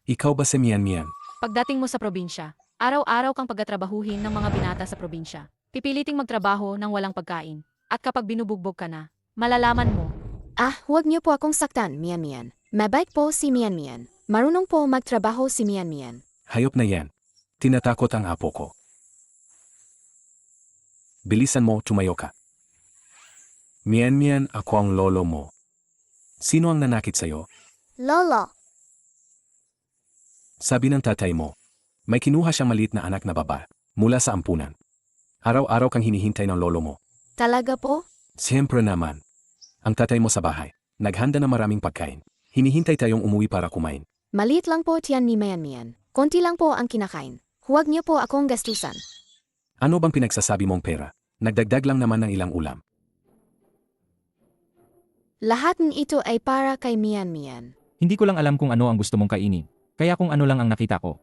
Ikaw ba si Mian Mian? Pagdating mo sa probinsya, araw-araw kang pagtatrabahuhin ng mga binata sa probinsya. Pipiliting magtrabaho ng walang pagkain. At kapag binubugbog ka na, malalaman mo. Ah, huwag niyo po akong saktan, Mian Mian. Mabait po si Mian Mian. Marunong po magtrabaho si Mian Mian. Hayop na yan. Tinatakot ang apo ko. Bilisan mo, tumayo ka. Mian Mian, ako ang lolo mo. Sino ang nanakit sa'yo? Lolo. Sabi ng tatay mo. May kinuha siyang maliit na anak na baba mula sa ampunan. Araw-araw kang hinihintay ng lolo mo. Talaga po? Siyempre naman. Ang tatay mo sa bahay, naghanda na maraming pagkain. Hinihintay tayong umuwi para kumain. Maliit lang po tiyan ni Mian Mian. Konti lang po ang kinakain. Huwag niyo po akong gastusan. Ano bang pinagsasabi mong pera? Nagdagdag lang naman ng ilang ulam. Lahat ng ito ay para kay Mian Mian. Hindi ko lang alam kung ano ang gusto mong kainin. Kaya kung ano lang ang nakita ko.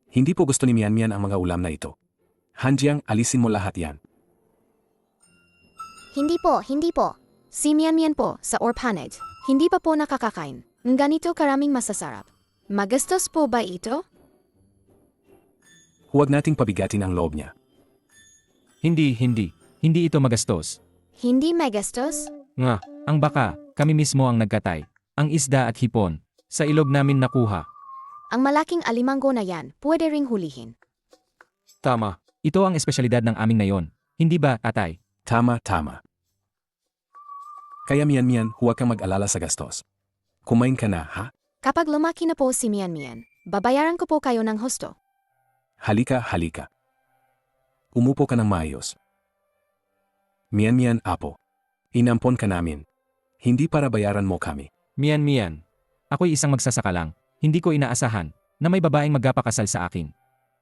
Hindi po gusto ni Mian Mian ang mga ulam na ito. Hanjiang, alisin mo lahat yan. Hindi po. Si Mian Mian po, sa orphanage. Hindi pa po nakakakain. Ng ganito karaming masasarap. Magastos po ba ito? Huwag nating pabigatin ang loob niya. Hindi. Hindi ito magastos. Hindi magastos? Nga, ang baka, kami mismo ang nagkatay. Ang isda at hipon, sa ilog namin nakuha. Ang malaking alimanggo na yan, pwede ring hulihin. Tama. Ito ang espesyalidad ng aming nayon. Hindi ba, tatay? Tama. Kaya Mian Mian, huwag kang mag-alala sa gastos. Kumain ka na, ha? Kapag lumaki na po si Mian Mian, babayaran ko po kayo ng husto. Halika. Umupo ka ng maayos. Mian Mian, apo. Inampon ka namin. Hindi para bayaran mo kami. Mian. Ako'y isang magsasaka lang. Hindi ko inaasahan na may babaeng magpapakasal sa akin.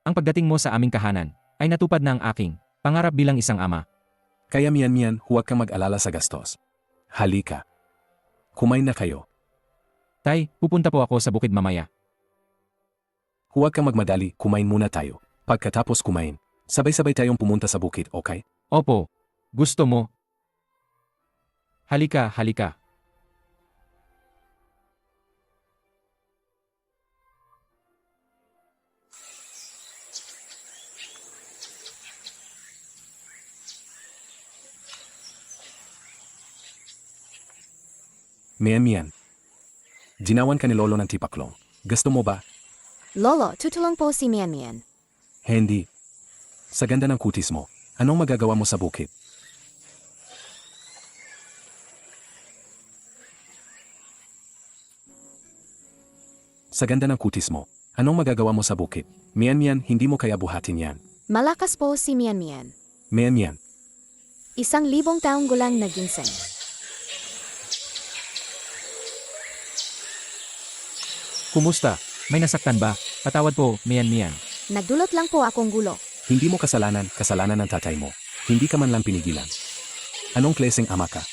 Ang pagdating mo sa aming kahanan ay natupad na ang aking pangarap bilang isang ama. Kaya Mian Mian, huwag kang mag-alala sa gastos. Halika. Kumain na kayo. Tay, pupunta po ako sa bukid mamaya. Huwag kang magmadali, kumain muna tayo. Pagkatapos kumain, sabay-sabay tayong pumunta sa bukid, okay? Opo. Gusto mo? Halika. Mian. Ginawan ka ni Lolo ng tipaklong. Gusto mo ba? Lolo, tutulong po si Mian Mian. Hindi. Sa ganda ng kutis mo, anong magagawa mo sa bukid? Sa ganda ng kutis mo, anong magagawa mo sa bukid? Mian, hindi mo kaya buhatin yan. Malakas po si Mian Mian. Mian. 1,000 taong gulang na ginseng. Kumusta? May nasaktan ba? Patawad po, Mian. Nagdulot lang po akong gulo. Hindi mo kasalanan ng tatay mo. Hindi ka man lang pinigilan. Anong klaseng ama ka?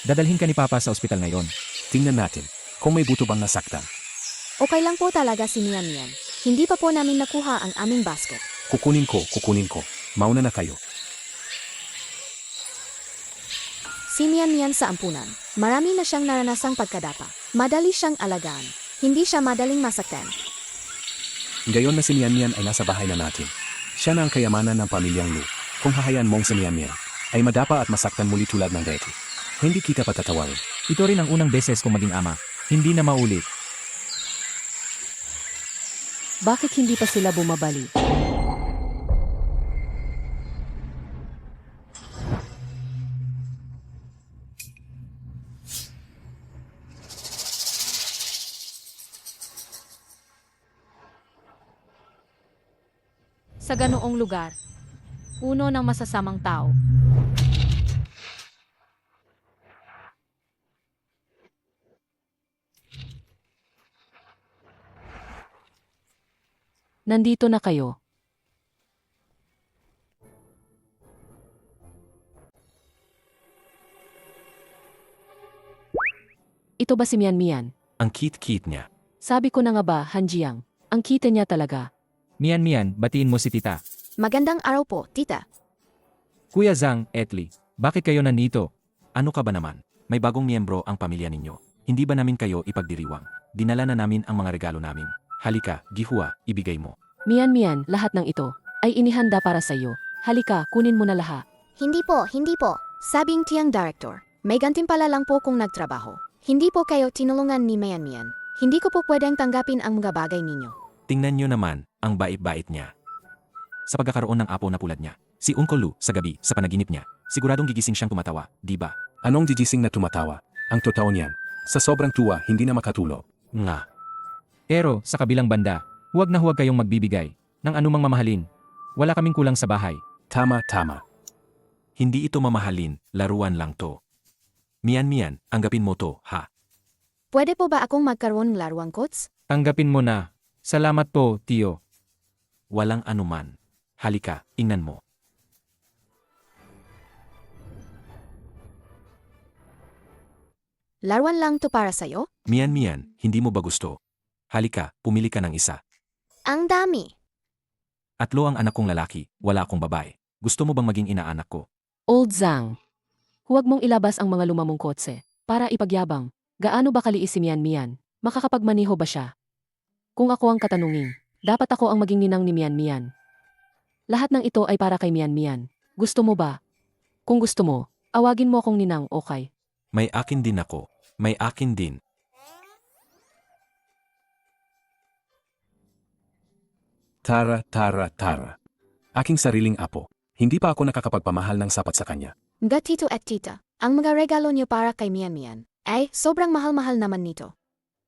Dadalhin ka ni Papa sa ospital ngayon. Tingnan natin kung may buto bang nasaktan. Okay lang po talaga si Mian Mian. Hindi pa po namin nakuha ang aming basket. Kukunin ko. Mauna na kayo. Si Mian Mian sa ampunan. Marami na siyang naranasang pagkadapa. Madali siyang alagaan. Hindi siya madaling masaktan. Gayon na si Mian ay nasa bahay na natin. Siya na ang kayamanan ng pamilyang Lu. Kung hahayaan mong si Mian ay madapa at masaktan muli tulad ng dati, hindi kita patatawarin. Ito rin ang unang beses kong maging ama. Hindi na maulit. Bakit hindi pa sila bumabalik? Sa ganoong lugar, puno ng masasamang tao. Nandito na kayo. Ito ba si Mian Mian? Ang cute niya. Sabi ko na nga ba, Hanjiang, ang kita niya talaga. Mian, batiin mo si tita. Magandang araw po, tita. Kuya Zhang, Etli, bakit kayo nandito? Ano ka ba naman? may bagong miyembro ang pamilya ninyo. Hindi ba namin kayo ipagdiriwang? Dinala na namin ang mga regalo namin. Halika, Gihua, ibigay mo. Mian, lahat ng ito ay inihanda para sa iyo. Halika, kunin mo na lahat. Hindi po, hindi po. Sabing tiyang director, may gantimpala lang po kung nagtrabaho. Hindi po kayo tinulungan ni Mian. Hindi ko po pwedeng tanggapin ang mga bagay ninyo. Tingnan nyo naman ang bait-bait niya. Sa pagkakaroon ng apo na pulad niya, si Uncle Lu sa gabi sa panaginip niya, siguradong gigising siyang tumatawa, di ba? Anong gigising na tumatawa? Ang totoo niyan. Sa sobrang tuwa, hindi na makatulog. Nga. Pero sa kabilang banda, huwag na huwag kayong magbibigay ng anumang mamahalin. Wala kaming kulang sa bahay. Tama. Hindi ito mamahalin, laruan lang to. Mian, anggapin mo to, ha? Pwede po ba akong magkaroon ng laruang kots? Tanggapin mo na. Salamat po, Tio. Walang anuman. Halika, ingnan mo. Laruan lang to para sa'yo? Mian, hindi mo ba gusto? Halika, pumili ka ng isa. Ang dami. Atlo ang anak kong lalaki, wala akong babae. Gusto mo bang maging inaanak ko? Old Zhang, huwag mong ilabas ang mga lumamong kotse para ipagyabang. Gaano ba kaliis si Mian? Makakapagmaneho ba siya? Kung ako ang katanungin, dapat ako ang maging ninang ni Mian. Lahat ng ito ay para kay Mian. Gusto mo ba? Kung gusto mo, awagin mo akong ninang, okay? May akin din ako. May akin din. Tara. Aking sariling apo. Hindi pa ako nakakapagpamahal ng sapat sa kanya. Nga tito at tita, ang mga regalo niyo para kay Mian. Ay, sobrang mahal-mahal naman nito.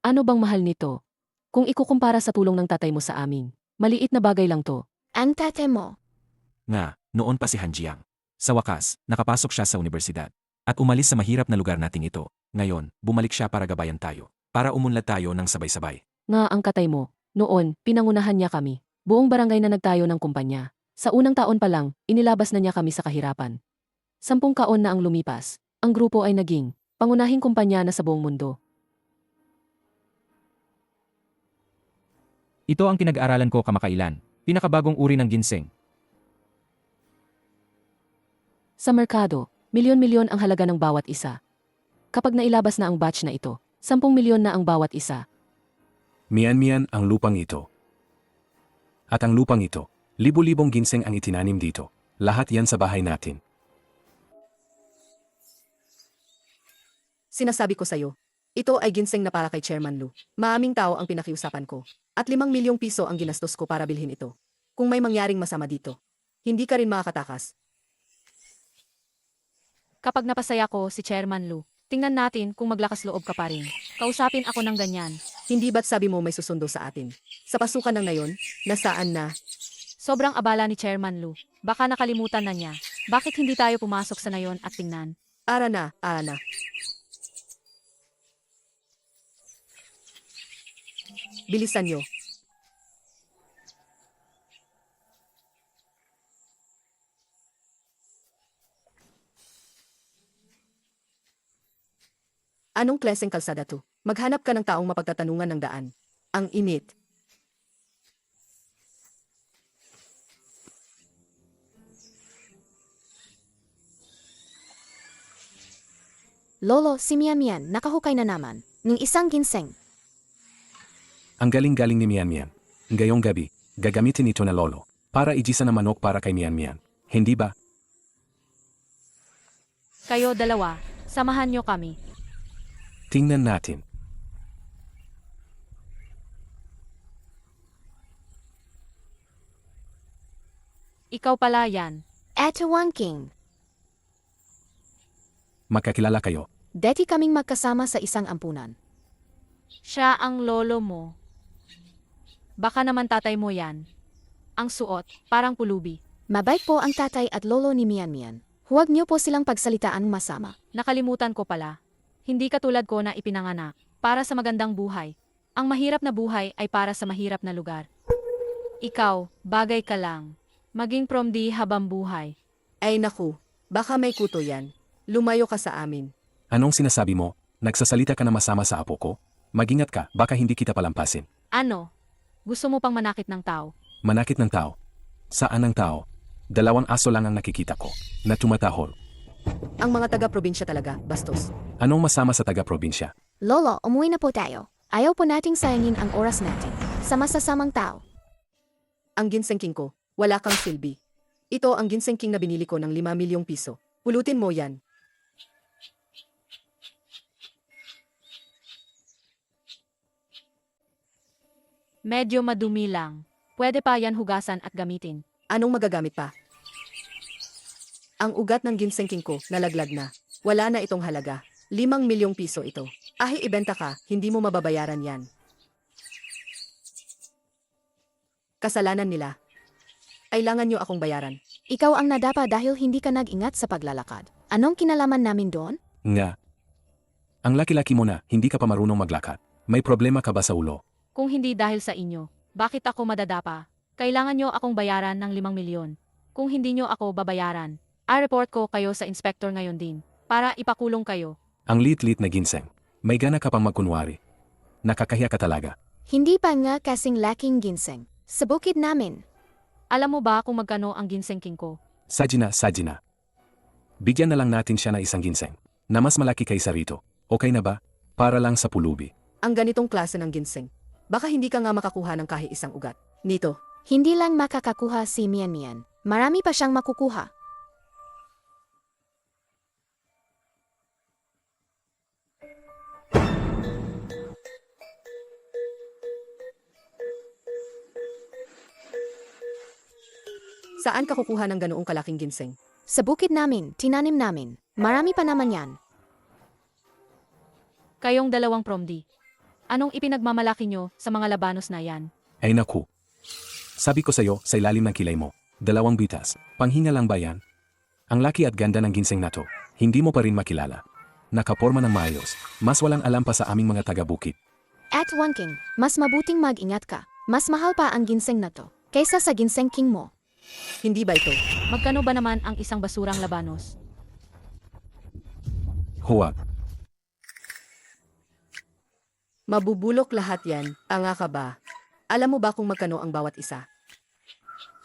Ano bang mahal nito? Kung ikukumpara sa tulong ng tatay mo sa amin, maliit na bagay lang to. Ang tate mo. Nga, noon pa si Hanjiang. Sa wakas, nakapasok siya sa universidad. At umalis sa mahirap na lugar nating ito. Ngayon, bumalik siya para gabayan tayo. Para umunlad tayo ng sabay-sabay. Nga ang katay mo, noon, pinangunahan niya kami. Buong barangay na nagtayo ng kumpanya. Sa unang taon pa lang, inilabas na niya kami sa kahirapan. 10 taon na ang lumipas, ang grupo ay naging pangunahing kumpanya na sa buong mundo. Ito ang pinag-aralan ko kamakailan. Pinakabagong uri ng ginseng. Sa merkado, milyon-milyon ang halaga ng bawat isa. Kapag nailabas na ang batch na ito, 10 milyon na ang bawat isa. Mian ang lupang ito. At ang lupang ito, libu-libong ginseng ang itinanim dito. Lahat yan sa bahay natin. Sinasabi ko sa'yo, ito ay ginseng na para kay Chairman Lu. Maaming tao ang pinakiusapan ko. At 5 milyong piso ang ginastos ko para bilhin ito. Kung may mangyaring masama dito, hindi ka rin makakatakas. Kapag napasaya ko si Chairman Lu, tingnan natin kung maglakas loob ka pa rin. Kausapin ako ng ganyan. Hindi ba't sabi mo may susundo sa atin? Sa pasukan ng nayon, nasaan na? Sobrang abala ni Chairman Lu. Baka nakalimutan na niya. Bakit hindi tayo pumasok sa nayon at tingnan? Ara na. Bilisan nyo. Anong klaseng kalsada to? Maghanap ka ng taong mapagtatanungan ng daan. Ang init. Lolo, si Mian, nakahukay na naman. Ng isang ginseng. Ang galing-galing ni Mian. Ngayong gabi, gagamitin ito na lolo. Para igisa na manok para kay Mian. Hindi ba? Kayo dalawa, samahan niyo kami. Tingnan natin. Ikaw pala yan. Eto ang king. Magkakilala kayo. Deti kaming magkasama sa isang ampunan. Siya ang lolo mo. Baka naman tatay mo yan. Ang suot, parang pulubi. Mabait po ang tatay at lolo ni Mian. Huwag niyo po silang pagsalitaan masama. Nakalimutan ko pala. Hindi katulad ko na ipinanganak para sa magandang buhay. Ang mahirap na buhay ay para sa mahirap na lugar. Ikaw, bagay ka lang. Maging from di habang buhay. Ay naku, baka may kuto yan. Lumayo ka sa amin. Anong sinasabi mo? Nagsasalita ka na masama sa apo ko? Magingat ka, baka hindi kita palampasin. Ano? Gusto mo pang manakit ng tao? Manakit ng tao. Saan ang tao? 2 aso lang ang nakikita ko, na tumatahol. Ang mga taga-probinsya talaga, bastos. Anong masama sa taga-probinsya? Lolo, umuwi na po tayo. Ayaw po nating sayangin ang oras natin sa masasamang tao. Ang ginseng king ko, wala kang silbi. Ito ang ginseng king na binili ko ng 5 milyong piso. Pulutin mo yan. Medyo madumi lang. Pwede pa yan hugasan at gamitin. Anong magagamit pa? Ang ugat ng ginseng king ko, nalaglag na. Wala na itong halaga. 5 milyong piso ito. Ahi ibenta ka, hindi mo mababayaran yan. Kasalanan nila. Kailangan nyo akong bayaran. Ikaw ang nadapa dahil hindi ka nag-ingat sa paglalakad. Anong kinalaman namin doon? Nga. Ang laki-laki mo na, hindi ka pa marunong maglakad. May problema ka ba sa ulo? Kung hindi dahil sa inyo, bakit ako madadapa? Kailangan nyo akong bayaran ng 5 milyon. Kung hindi nyo ako babayaran, i-report ko kayo sa inspector ngayon din, para ipakulong kayo. Ang lit-lit na ginseng. May gana ka pang magkunwari. Nakakahiya ka talaga. Hindi pa nga kasing laking ginseng. Sa bukid namin. Alam mo ba kung magkano ang ginseng king ko? Sajina. Bigyan na lang natin siya na isang ginseng. Na mas malaki kaysa rito. Okay na ba? Para lang sa pulubi. Ang ganitong klase ng ginseng. Baka hindi ka nga makakuha ng kahit isang ugat. Nito, Hindi lang makakakuha si Mian Mian. Marami pa siyang makukuha. saan ka kukuha ng ganoong kalaking ginseng? Sa bukid namin, tinanim namin. Marami pa naman yan. Kayong dalawang promdi. Anong ipinagmamalaki nyo sa mga labanos na yan? Ay naku. Sabi ko sa'yo, sa ilalim ng kilay mo. 2 bitas. Panghinga lang ba yan? Ang laki at ganda ng ginseng na to. Hindi mo pa rin makilala. Nakaporma ng maayos. Mas walang alam pa sa aming mga taga-bukid. At One King, mas mabuting mag-ingat ka. Mas mahal pa ang ginseng na to kaysa sa ginseng king mo. Hindi ba ito? Magkano ba naman ang isang basurang labanos? Huwag. Mabubulok lahat yan, anga ka ba? Alam mo ba kung magkano ang bawat isa?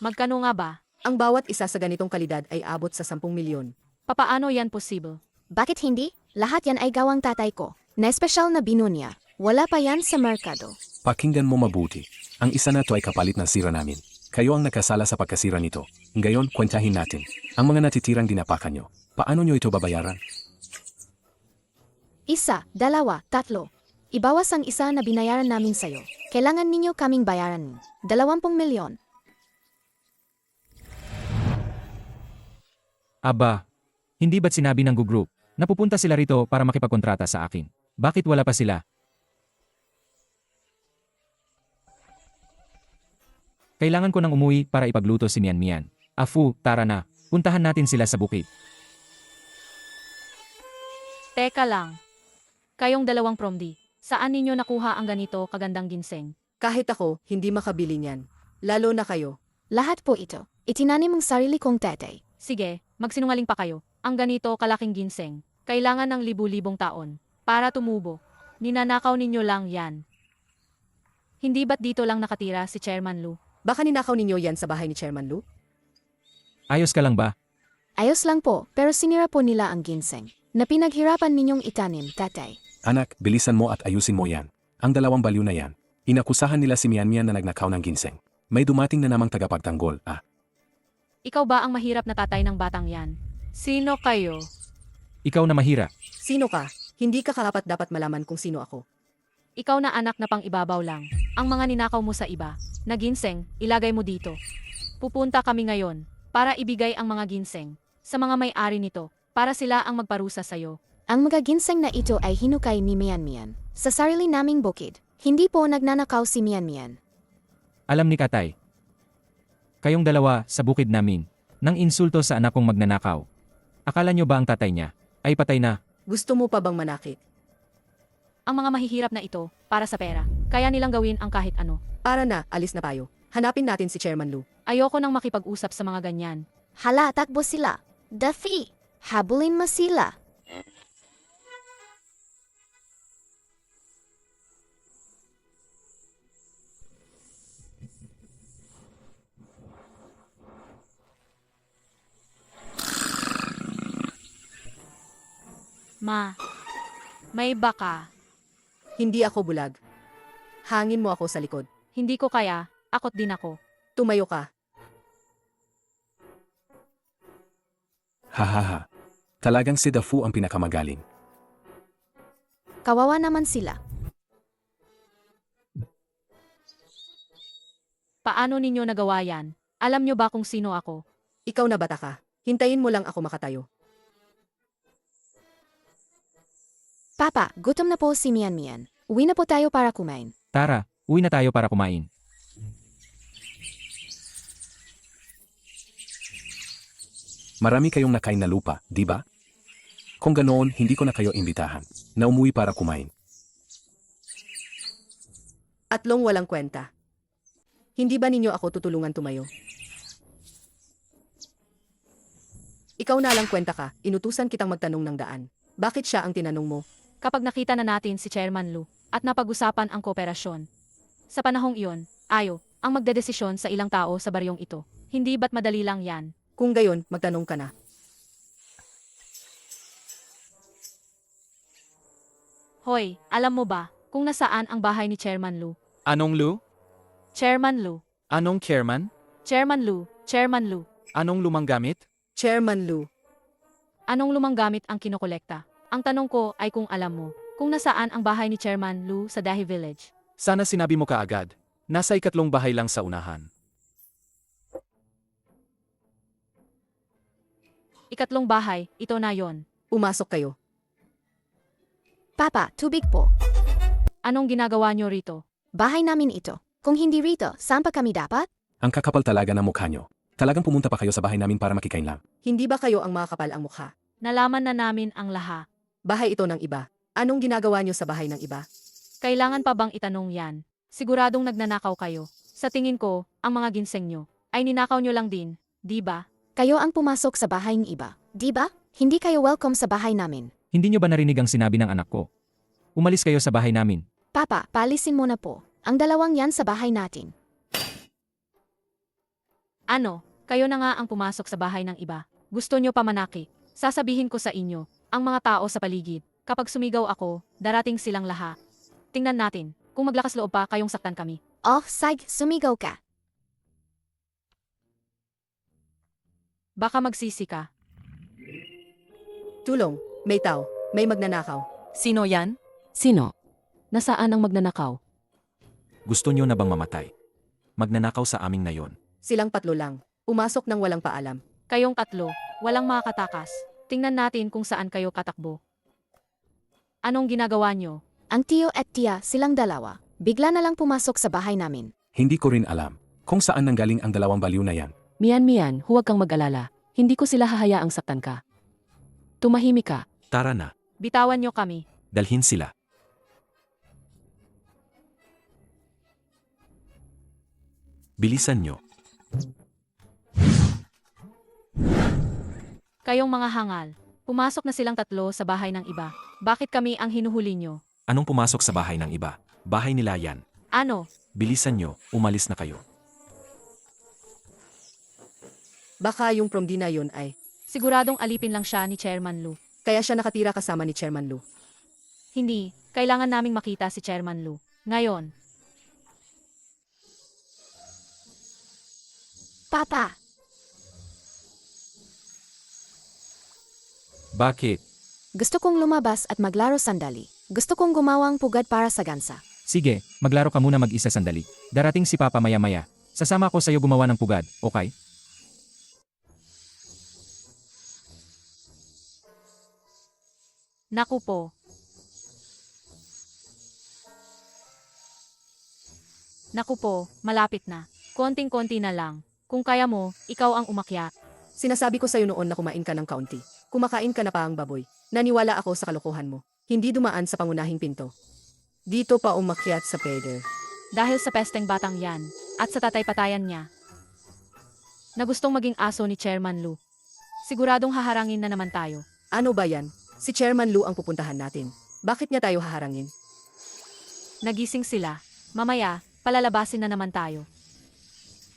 Magkano nga ba? Ang bawat isa sa ganitong kalidad ay abot sa 10 milyon. Papaano yan posible? Bakit hindi? Lahat yan ay gawang tatay ko. Na espesyal na binunya. Wala pa yan sa merkado. Pakinggan mo mabuti. Ang isa na to ay kapalit ng sira namin. Kayo ang nakasala sa pagkasira nito. Ngayon, kwentahin natin. Ang mga natitirang dinapakan nyo. Paano nyo ito babayaran? 1, 2, 3. Ibawas ang isa na binayaran namin sa'yo. Kailangan ninyo kaming bayaran. 20 milyon. Aba, hindi ba't sinabi ng group na pupunta sila rito para makipagkontrata sa akin? Bakit wala pa sila? Kailangan ko nang umuwi para ipagluto si Mian Mian. Afu, tara na. Puntahan natin sila sa bukid. Teka lang. Kayong dalawang promdi, saan ninyo nakuha ang ganito kagandang ginseng? Kahit ako, hindi makabili niyan. Lalo na kayo. Lahat po ito. Itinanim ang sarili kong tetay. Sige, magsinungaling pa kayo. Ang ganito kalaking ginseng, kailangan ng libu-libong taon para tumubo. Ninanakaw ninyo lang yan. Hindi ba't dito lang nakatira si Chairman Lu? Baka ninakaw ninyo yan sa bahay ni Chairman Lu? Ayos ka lang ba? Ayos lang po, pero sinira po nila ang ginseng. Na pinaghirapan ninyong itanim, tatay. Anak, bilisan mo at ayusin mo yan. Ang 2 baliw na yan. Inakusahan nila si Mian Mian na nagnakaw ng ginseng. May dumating na namang tagapagtanggol. Ikaw ba ang mahirap na tatay ng batang yan? Sino kayo? Ikaw na mahirap. Sino ka? Hindi ka karapat dapat malaman kung sino ako. Ikaw na anak na pang ibabaw lang. Ang mga ninakaw mo sa iba, na ginseng, ilagay mo dito. Pupunta kami ngayon, para ibigay ang mga ginseng, sa mga may-ari nito, para sila ang magparusa sa'yo. Ang mga ginseng na ito ay hinukay ni Mian Mian. Sa sarili naming bukid. Hindi po nagnanakaw si Mian Mian. Alam ni Katay. Kayong dalawa sa bukid namin, nang insulto sa anak kong magnanakaw. Akala nyo ba ang tatay niya ay patay na? Gusto mo pa bang manakit? Ang mga mahihirap na ito, para sa pera, kaya nilang gawin ang kahit ano. Para na, alis na tayo. Hanapin natin si Chairman Lu. Ayoko nang makipag-usap sa mga ganyan. Hala, takbo sila. Daffy, habulin mo sila. Ma, may baka. Hindi ako bulag. Hangin mo ako sa likod. Hindi ko kaya, akot din ako. Tumayo ka. Hahaha. Talagang si Dafu ang pinakamagaling. Kawawa naman sila. Paano ninyo nagawa yan? Alam nyo ba kung sino ako? Ikaw na bata ka. Hintayin mo lang ako makatayo. Papa, gutom na po si Mian Mian. Uwi na po tayo para kumain. Tara, uwi na tayo para kumain. Marami kayong nakain na lupa, di ba? Kung ganoon, hindi ko na kayo imbitahan na umuwi para kumain. Atlong walang kwenta. Hindi ba ninyo ako tutulungan tumayo? Ikaw na lang kwenta ka, inutusan kitang magtanong ng daan. Bakit siya ang tinanong mo? Kapag nakita na natin si Chairman Lu at napag-usapan ang kooperasyon. Sa panahong iyon, Ayo ang magdedesisyon sa ilang tao sa baryong ito. Hindi ba't madali lang yan? Kung gayon, magtanong ka na. Hoy, alam mo ba kung nasaan ang bahay ni Chairman Lu? Anong Lu? Chairman Lu. Anong chairman? Chairman Lu. Chairman Lu. Anong lumang gamit? Chairman Lu, Anong lumang gamit ang kinokolekta? Ang tanong ko ay kung alam mo kung nasaan ang bahay ni Chairman Lu sa Dahi Village. Sana sinabi mo kaagad. Nasa ikatlong bahay lang sa unahan. Ikatlong bahay, ito na yon. umasok kayo. Papa, tubig po. Anong ginagawa nyo rito? Bahay namin ito. Kung hindi rito, saan pa kami dapat? Ang kakapal talaga ng mukha nyo. Talagang pumunta pa kayo sa bahay namin para makikain lang. Hindi ba kayo ang mga kapal ang mukha? Nalaman na namin ang laha. Bahay ito ng iba. Anong ginagawa nyo sa bahay ng iba? Kailangan pa bang itanong yan? Siguradong nagnanakaw kayo. Sa tingin ko, ang mga ginseng nyo ay ninakaw nyo lang din, di ba? Kayo ang pumasok sa bahay ng iba. Di ba? Hindi kayo welcome sa bahay namin. Hindi nyo ba narinig ang sinabi ng anak ko? Umalis kayo sa bahay namin. Papa, paalisin mo na po. Ang dalawang yan sa bahay natin. Ano? Kayo na nga ang pumasok sa bahay ng iba. Gusto nyo pa manaki? Sasabihin ko sa inyo, ang mga tao sa paligid, kapag sumigaw ako, darating silang laha. Tingnan natin, kung maglakas loob pa kayong saktan kami. Oh, Sag, sumigaw ka. Baka magsisi ka. Tulong, may tao, may magnanakaw. Sino yan? Sino? Nasaan ang magnanakaw? Gusto nyo na bang mamatay? Magnanakaw sa aming na yon. Silang patlo lang. Umasok ng walang paalam. Kayong tatlo, walang makakatakas. Tingnan natin kung saan kayo katakbo. Anong ginagawa nyo? Ang tiyo at tiya, silang dalawa. Bigla na lang pumasok sa bahay namin. Hindi ko rin alam kung saan nanggaling ang dalawang baliw na yan. Mian, huwag kang mag-alala. Hindi ko sila hahayaang saktan ka. Tumahimik ka. Tara na, Bitawan nyo kami. dalhin sila. Bilisan nyo. Kayong mga hangal, pumasok na silang tatlo sa bahay ng iba. Bakit kami ang hinuhuli nyo? Anong pumasok sa bahay ng iba? Bahay nila yan. Ano? Bilisan nyo, umalis na kayo. Baka yung prom na yun ay, Siguradong alipin lang siya ni Chairman Lu. kaya siya nakatira kasama ni Chairman Lu. Hindi, kailangan naming makita si Chairman Lu. Ngayon, Papa, Bakit? gusto kong lumabas at maglaro sandali. Gusto kong gumawang pugad para sa gansa. Sige, maglaro ka muna mag-isa sandali. Darating si Papa maya-maya. Sasama ko sa'yo gumawa ng pugad, okay? naku po. Naku po, malapit na. Konting-konti na lang. Kung kaya mo, ikaw ang umakyat. Sinasabi ko sa'yo noon na kumain ka ng kaunti. Kumakain ka na pa ang baboy. Naniwala ako sa kalokohan mo. Hindi dumaan sa pangunahing pinto. Dito pa umakyat sa pader. Dahil sa pesteng batang yan, at sa tatay-patayan niya, na gustong maging aso ni Chairman Lu. Siguradong haharangin na naman tayo. Ano ba yan? Si Chairman Lu ang pupuntahan natin. Bakit niya tayo haharangin? Nagising sila. Mamaya, palalabasin na naman tayo.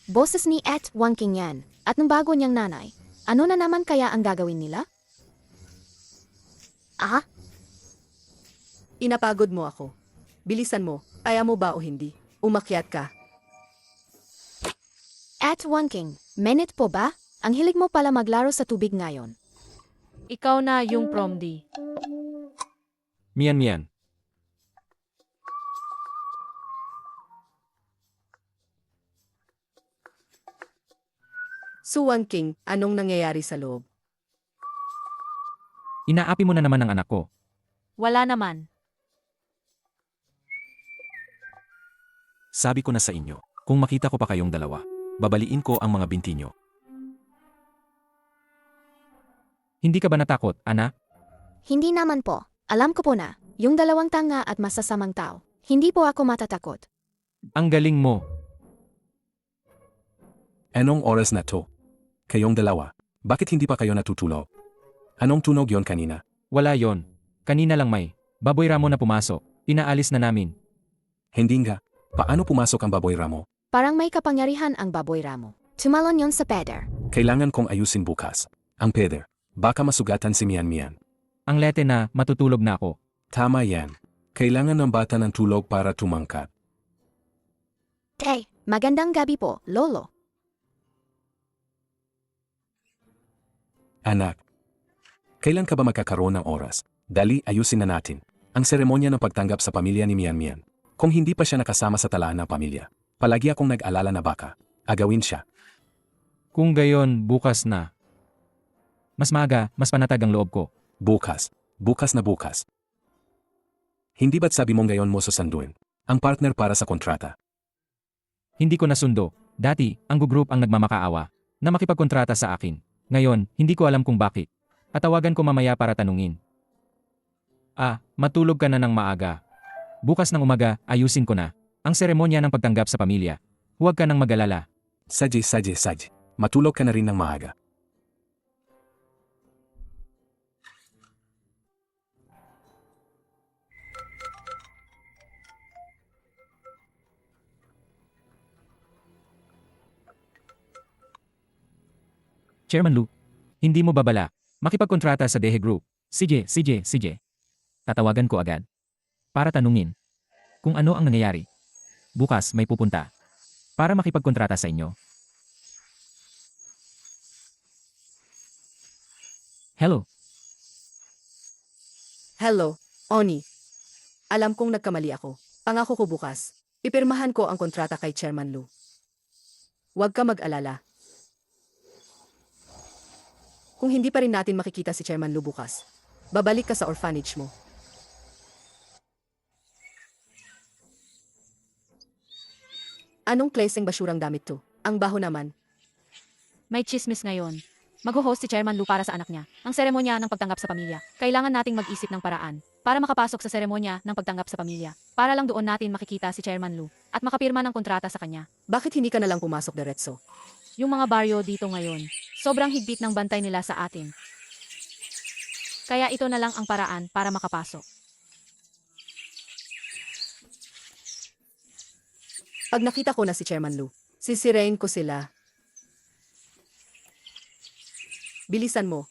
Boses ni Et Wangking yan. At ng bago niyang nanay. Ano na naman kaya ang gagawin nila? Ah, Inapagod mo ako. Bilisan mo, kaya mo ba o hindi? Umakyat ka. At One King, minute po ba? Ang hilig mo pala maglaro sa tubig ngayon. Ikaw na yung promdi. Mian. Suwan King, anong nangyayari sa loob? Inaapi mo na naman ang anak ko. Wala naman. Sabi ko na sa inyo, kung makita ko pa kayong dalawa, babaliin ko ang mga binti nyo. Hindi ka ba natakot, anak? Hindi naman po. Alam ko po na, yung dalawang tanga at masasamang tao. Hindi po ako matatakot. Ang galing mo. Anong oras na to? Kayong dalawa, bakit hindi pa kayo natutulog? Anong tunog yon kanina? Wala yon. Kanina lang may baboy ramo na pumasok. Pinaalis na namin. Hindi nga. Paano pumasok ang baboy ramo? Parang may kapangyarihan ang baboy ramo. Tumalon yon sa peder. Kailangan kong ayusin bukas. Ang peder. Baka masugatan si Mian. Ang lete na matutulog na ako. Tama yan. Kailangan ng bata ng tulog para tumangkat. Hey, magandang gabi po, Lolo. Anak. Kailan ka ba magkakaroon ng oras? Dali, ayusin na natin. Ang seremonya ng pagtanggap sa pamilya ni Mian. Kung hindi pa siya nakasama sa talaan ng pamilya, palagi akong nag-alala na baka agawin siya. Kung gayon, bukas na. Mas maga, mas panatag ang loob ko. Bukas. Bukas na bukas. Hindi ba't sabi mong gayon mo susunduin ang partner para sa kontrata? Hindi ko nasundo. Dati, ang group ang nagmamakaawa na makipagkontrata sa akin. Ngayon, hindi ko alam kung bakit. Tatawagan ko mamaya para tanungin. Matulog ka na ng maaga. Bukas ng umaga, ayusin ko na ang seremonya ng pagtanggap sa pamilya. Huwag ka nang mag-alala. Sadye. Matulog ka na rin ng maaga. Chairman Lu, hindi mo babala makipagkontrata sa Dehe Group. Sige. Tatawagan ko agad para tanungin kung ano ang nangyayari. Bukas may pupunta para makipagkontrata sa inyo. Hello, Hello, Oni. Alam kong nagkamali ako. Pangako ko bukas. Pipirmahan ko ang kontrata kay Chairman Lu. Huwag ka mag-alala. Kung hindi pa rin natin makikita si Chairman Lu bukas, babalik ka sa orphanage mo. Anong klaseng basurang damit to? Ang baho naman. May chismis ngayon. Mag-host si Chairman Lu para sa anak niya. Ang seremonya ng pagtanggap sa pamilya. Kailangan nating mag-isip ng paraan para makapasok sa seremonya ng pagtanggap sa pamilya. Para lang doon natin makikita si Chairman Lu at makapirma ng kontrata sa kanya. Bakit hindi ka na lang pumasok diretso? Yung mga baryo dito ngayon, sobrang higpit ng bantay nila sa atin. Kaya ito na lang ang paraan para makapasok. Pag nakita ko na si Chairman Lu, sisirain ko sila. Bilisan mo.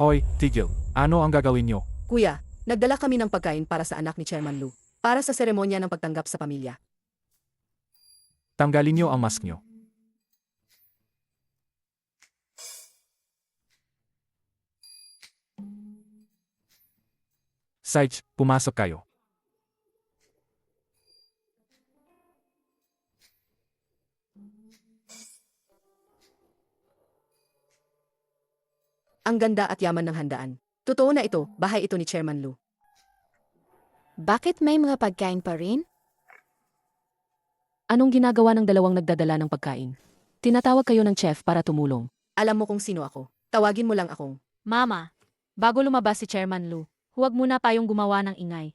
Hoy, tigil. Ano ang gagawin nyo? Kuya, nagdala kami ng pagkain para sa anak ni Chairman Lu, para sa seremonya ng pagtanggap sa pamilya. Tanggalin nyo ang mask nyo. Sage, pumasok kayo. Ang ganda at yaman ng handaan. Totoo na ito, bahay ito ni Chairman Lu. Bakit may mga pagkain pa rin? Anong ginagawa ng dalawang nagdadala ng pagkain? Tinatawag kayo ng chef para tumulong. Alam mo kung sino ako. Tawagin mo lang akong. Mama, bago lumabas si Chairman Lu, huwag muna tayong gumawa ng ingay.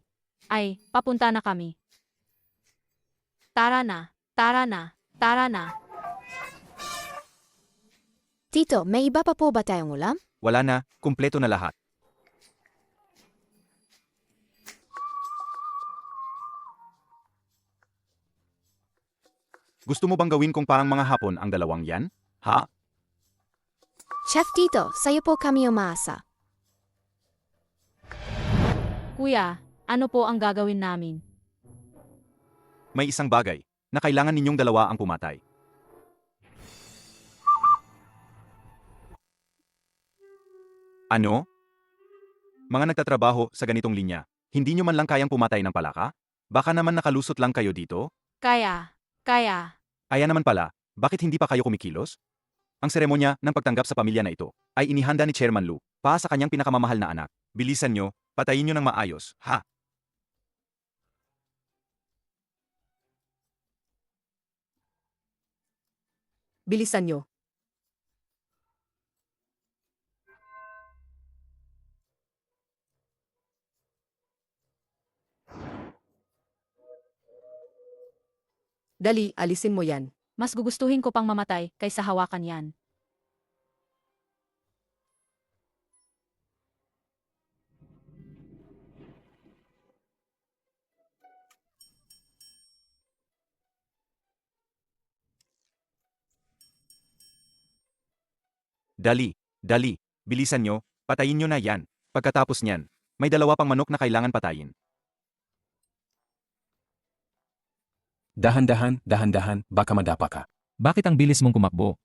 Ay, papunta na kami. Tara na. Tito, may iba pa po ba tayong ulam? Wala na, kumpleto na lahat. Gusto mo bang gawin kong parang mga Hapon ang dalawang yan? Ha? Chef Tito, sa'yo po kami umaasa. Kuya, ano po ang gagawin namin? May isang bagay na kailangan ninyong dalawa ang pumatay. Ano? Mga nagtatrabaho sa ganitong linya, hindi nyo man lang kayang pumatay ng palaka? Baka naman nakalusot lang kayo dito? Kaya. Aya naman pala, bakit hindi pa kayo kumikilos? Ang seremonya ng pagtanggap sa pamilya na ito ay inihanda ni Chairman Lu para sa kanyang pinakamamahal na anak. Bilisan nyo, patayin nyo ng maayos, ha? Bilisan nyo. Dali, alisin mo yan. Mas gugustuhin ko pang mamatay kaysa hawakan yan. Dali, bilisan nyo, patayin nyo na yan. Pagkatapos niyan, may dalawa pang manok na kailangan patayin. Dahan-dahan, baka madapa ka. Bakit ang bilis mong kumakbo?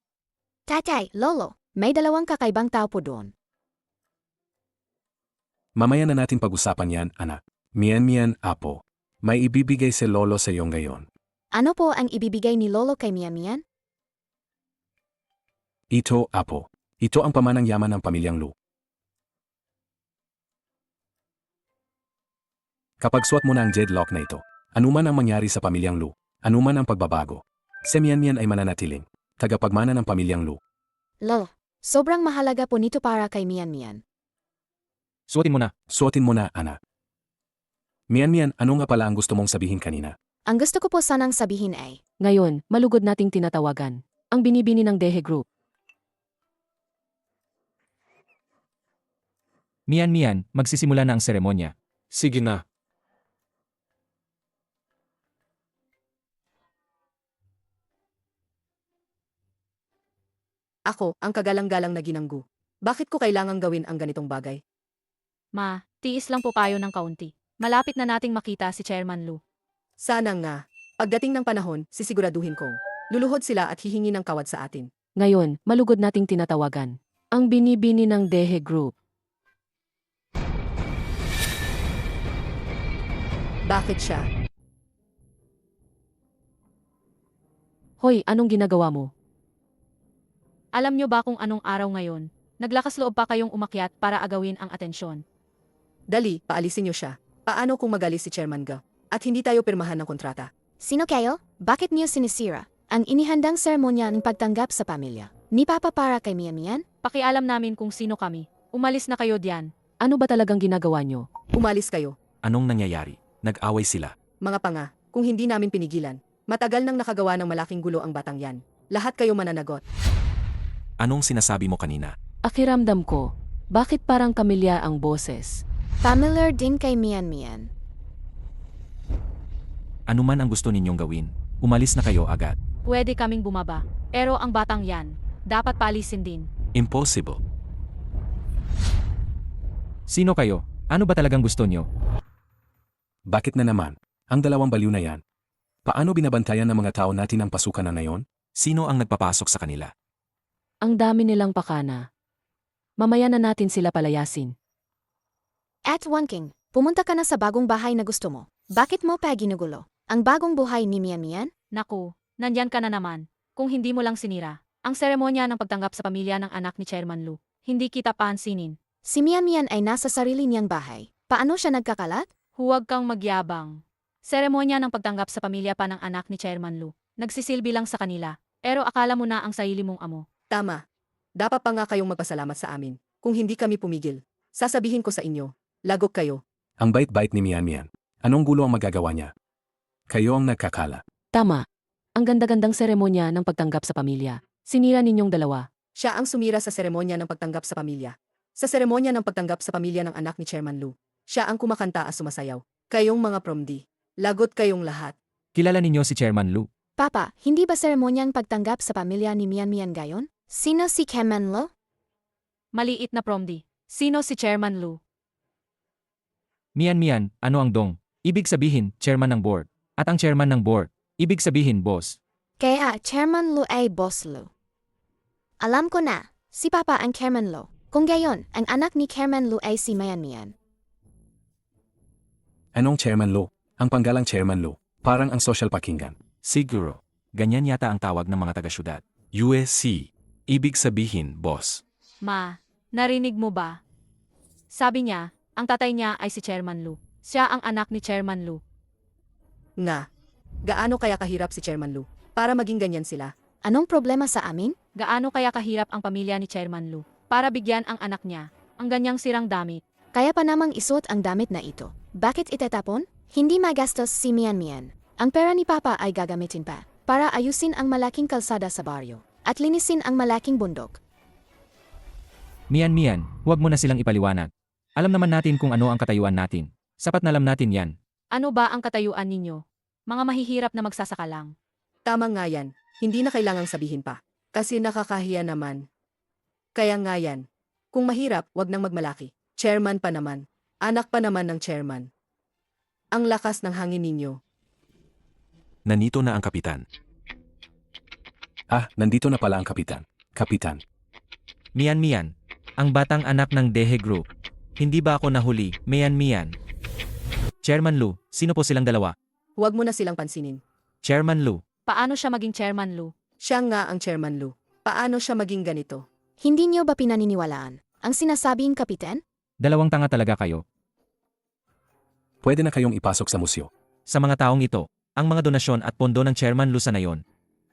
Tatay, Lolo, may dalawang kakaibang tao po doon. Mamaya na natin pag-usapan yan, anak. Mian, apo. May ibibigay si Lolo sa iyong ngayon. Ano po ang ibibigay ni Lolo kay Mian? Ito, apo. Ito ang pamanang yaman ng pamilyang Lu. Kapag suot mo na ang deadlock na ito, anuman ang mangyari sa pamilyang Lu, anuman ang pagbabago, si Mian ay mananatiling tagapagmana ng pamilyang Lu. Lolo, sobrang mahalaga po nito para kay Mian. Suotin mo na. Suotin mo na, anak. Mian, ano nga pala ang gusto mong sabihin kanina? Ang gusto ko po sanang sabihin ay, Ngayon, malugod nating tinatawagan. Ang binibini ng Dehe Group. Mian, magsisimula na ang seremonya. Sige na. Ako, ang kagalang-galang na ginanggu. Bakit ko kailangang gawin ang ganitong bagay? Ma, tiis lang po tayo ng kaunti. Malapit na nating makita si Chairman Lu. Sana nga. Pagdating ng panahon, sisiguraduhin kong luluhod sila at hihingi ng kawad sa atin. Ngayon, malugod nating tinatawagan. Ang binibini ng Dehe Group. Bakit siya? Hoy, anong ginagawa mo? Alam nyo ba kung anong araw ngayon? Naglakas loob pa kayong umakyat para agawin ang atensyon. Dali, paalisin niyo siya. Paano kung magalis si Chairman Ga? At hindi tayo pirmahan ng kontrata? sino kayo? Bakit niyo sinisira ang inihandang seremonya ng pagtanggap sa pamilya? Ni Papa para kay Mian? Pakialam namin kung sino kami. Umalis na kayo diyan. Ano ba talagang ginagawa nyo? Umalis kayo. Anong nangyayari? Nag-away sila. Mga panga, kung hindi namin pinigilan, matagal nang nakagawa ng malaking gulo ang batang yan. Lahat kayo mananagot. Anong sinasabi mo kanina? Akiramdam ko, bakit parang kamilya ang boses? Familiar din kay Mian. Ano man ang gusto ninyong gawin, umalis na kayo agad. Pwede kaming bumaba. Pero ang batang yan, dapat paalisin din. Impossible. Sino kayo? Ano ba talagang gusto nyo? Bakit na naman? Ang dalawang baliw na yan. Paano binabantayan ng mga tao natin ang pasukan na ngayon? Sino ang nagpapasok sa kanila? Ang dami nilang pakana. Mamaya na natin sila palayasin. At One King, pumunta ka na sa bagong bahay na gusto mo. Bakit mo pa ginugulo? Ang bagong buhay ni Mian? Naku, nandyan ka na naman. Kung hindi mo lang sinira. Ang seremonya ng pagtanggap sa pamilya ng anak ni Chairman Lu. Hindi kita pansinin. Si Mian ay nasa sarili niyang bahay. Paano siya nagkakalat? Huwag kang magyabang. Seremonya ng pagtanggap sa pamilya pa ng anak ni Chairman Lu. Nagsisilbi lang sa kanila. Pero akala mo na ang sarili mong amo. Tama. Dapat pa nga kayong magpasalamat sa amin. Kung hindi kami pumigil, sasabihin ko sa inyo, lagok kayo. Ang bait-bait ni Mian. Anong gulo ang magagawa niya? Kayo ang nagkakala. Tama. Ang ganda-gandang seremonya ng pagtanggap sa pamilya. Sinira ninyong dalawa. Siya ang sumira sa seremonya ng pagtanggap sa pamilya. Sa seremonya ng pagtanggap sa pamilya ng anak ni Chairman Lu, siya ang kumakanta at sumasayaw. Kayong mga promdi, lagot kayong lahat. Kilala ninyo si Chairman Lu. Papa, hindi ba seremonyang pagtanggap sa pamilya ni Mian gayon? Sino si Kemen Lo? Maliit na promdi. Sino si Chairman Lu? Mian, ano ang dong? Ibig sabihin, chairman ng board. At ang chairman ng board, ibig sabihin boss. Kaya Chairman Lu ay Boss Lu. Alam ko na, si Papa ang Chairman Lu. Kung gayon, ang anak ni Chairman Lu ay si Mian Mian. Anong Chairman Lu? Ang panggalang Chairman Lu. Parang ang social pakinggan. Siguro. Ganyan yata ang tawag ng mga taga-syudad. USC. Ibig sabihin, boss. Ma, narinig mo ba? Sabi niya, ang tatay niya ay si Chairman Lu. Siya ang anak ni Chairman Lu. Nga. Gaano kaya kahirap si Chairman Lu para maging ganyan sila? Anong problema sa amin? Gaano kaya kahirap ang pamilya ni Chairman Lu para bigyan ang anak niya ang ganyang sirang damit? Kaya pa namang isuot ang damit na ito. Bakit itatapon? Hindi magastos si Mian Mian. Ang pera ni Papa ay gagamitin pa para ayusin ang malaking kalsada sa baryo at linisin ang malaking bundok. Mian, huwag mo na silang ipaliwanag. Alam naman natin kung ano ang katayuan natin. Sapat na alam natin yan. Ano ba ang katayuan ninyo? Mga mahihirap na magsasaka lang. Tama nga yan. Hindi na kailangang sabihin pa. Kasi nakakahiya naman. Kaya nga yan. Kung mahirap, wag nang magmalaki. Chairman pa naman. Anak pa naman ng chairman. Ang lakas ng hangin ninyo. Nanito na ang kapitan. Ah, nandito na pala ang kapitan. Kapitan. Mian, ang batang anak ng Dehe Group. Hindi ba ako nahuli, Mian? Chairman Lu, sino po silang dalawa? Huwag mo na silang pansinin. Chairman Lu, Paano siya maging Chairman Lu? Siya nga ang Chairman Lu. Paano siya maging ganito? Hindi niyo ba pinaniniwalaan ang sinasabing kapitan? dalawang tanga talaga kayo. Pwede na kayong ipasok sa museo. Sa mga taong ito, ang mga donasyon at pondo ng Chairman Lu sa nayon,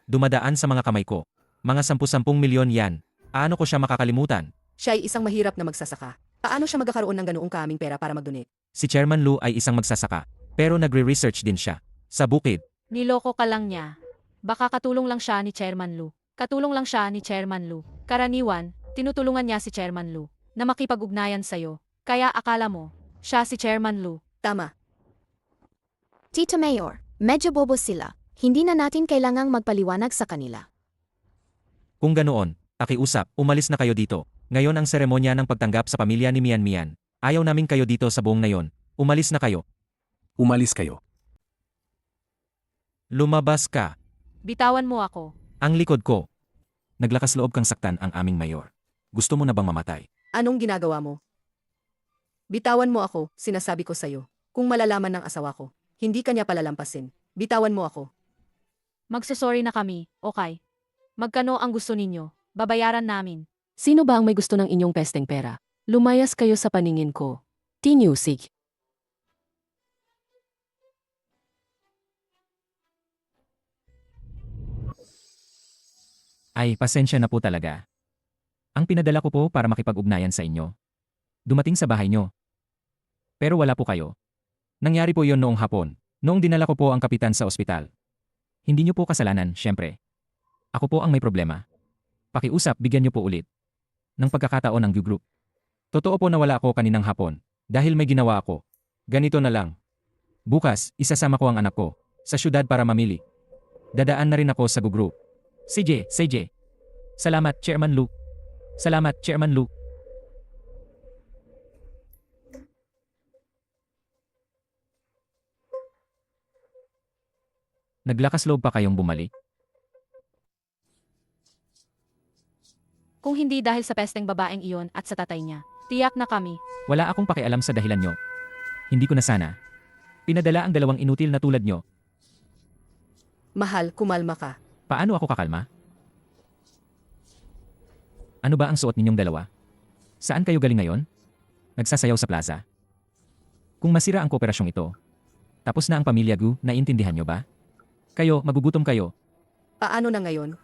dumadaan sa mga kamay ko. Mga 10-10 milyon yan. Paano ko siya makakalimutan? Siya ay isang mahirap na magsasaka. Paano siya magkakaroon ng ganoong kaming pera para mag-donate? Si Chairman Lu ay isang magsasaka, pero nagre-research din siya. Sa bukid, Niloko ka lang niya. Baka katulong lang siya ni Chairman Lu. Katulong lang siya ni Chairman Lu. Karaniwan, tinutulungan niya si Chairman Lu na makipag-ugnayan sa'yo. Kaya akala mo, siya si Chairman Lu. Tama. Tito Mayor, medyo bobo sila. Hindi na natin kailangang magpaliwanag sa kanila. kung ganoon, pakiusap, umalis na kayo dito. Ngayon ang seremonya ng pagtanggap sa pamilya ni Mian. Ayaw namin kayo dito sa buong nayon. Umalis na kayo. Umalis kayo. Lumabas ka. Bitawan mo ako. Ang likod ko. Naglakas loob kang saktan ang aming mayor. Gusto mo na bang mamatay? Anong ginagawa mo? Bitawan mo ako, sinasabi ko sa'yo. Kung malalaman ng asawa ko, hindi kanya palalampasin. Bitawan mo ako. Magsasorry na kami, okay? Magkano ang gusto ninyo? Babayaran namin. Sino ba ang may gusto ng inyong pesteng pera? Lumayas kayo sa paningin ko. Tinusig. Ay, pasensya na po talaga. Ang pinadala ko po para makipag-ugnayan sa inyo. Dumating sa bahay nyo. Pero wala po kayo. Nangyari po yon noong hapon, noong dinala ko po ang kapitan sa ospital. Hindi nyo po kasalanan, syempre. Ako po ang may problema. Pakiusap, bigyan nyo po ulit ng pagkakataon ng Q Group. Totoo po na wala ako kaninang hapon dahil may ginawa ako. Ganito na lang. Bukas, isasama ko ang anak ko sa syudad para mamili. Dadaan na rin ako sa Q Group. CJ. Salamat, Chairman Lu. Salamat, Chairman Lu. Naglakas loob pa kayong bumalik? Kung hindi dahil sa pesteng babaeng iyon at sa tatay niya, tiyak na kami. Wala akong pakialam sa dahilan nyo. Hindi ko na sana. Pinadala ang dalawang inutil na tulad nyo. Mahal, kumalma ka. Paano ako kakalma? Ano ba ang suot ninyong dalawa? Saan kayo galing ngayon? Nagsasayaw sa plaza? Kung masira ang kooperasyong ito, tapos na ang pamilya Gu, naiintindihan nyo ba? Kayo, magugutom kayo. Paano na ngayon?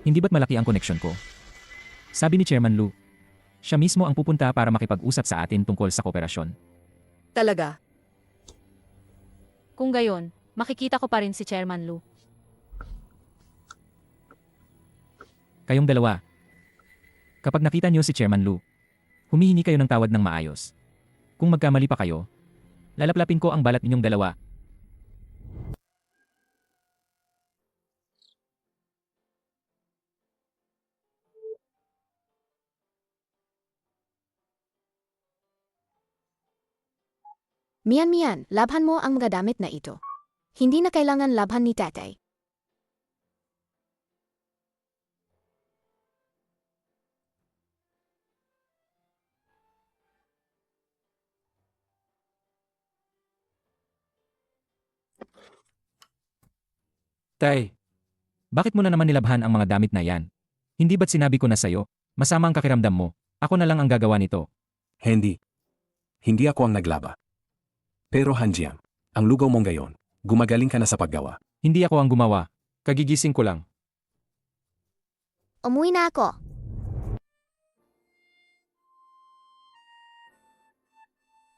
Hindi ba't malaki ang koneksyon ko? Sabi ni Chairman Lu, siya mismo ang pupunta para makipag-usap sa atin tungkol sa kooperasyon. Talaga? Kung gayon, makikita ko pa rin si Chairman Lu. Kayong dalawa. Kapag nakita niyo si Chairman Lu, humihingi kayo ng tawad ng maayos. Kung magkamali pa kayo, lalaplapin ko ang balat ninyong dalawa. Mian, labhan mo ang mga damit na ito. Hindi na kailangan labhan ni tatay. Tay, bakit mo na naman nilabhan ang mga damit na yan? Hindi ba't sinabi ko na sa'yo, masama ang kakiramdam mo, ako na lang ang gagawa nito. Hindi. Hindi ako ang naglaba. Pero Hanjiang, ang lugaw mong gayon, gumagaling ka na sa paggawa. Hindi ako ang gumawa, kagigising ko lang. Umuwi na ako.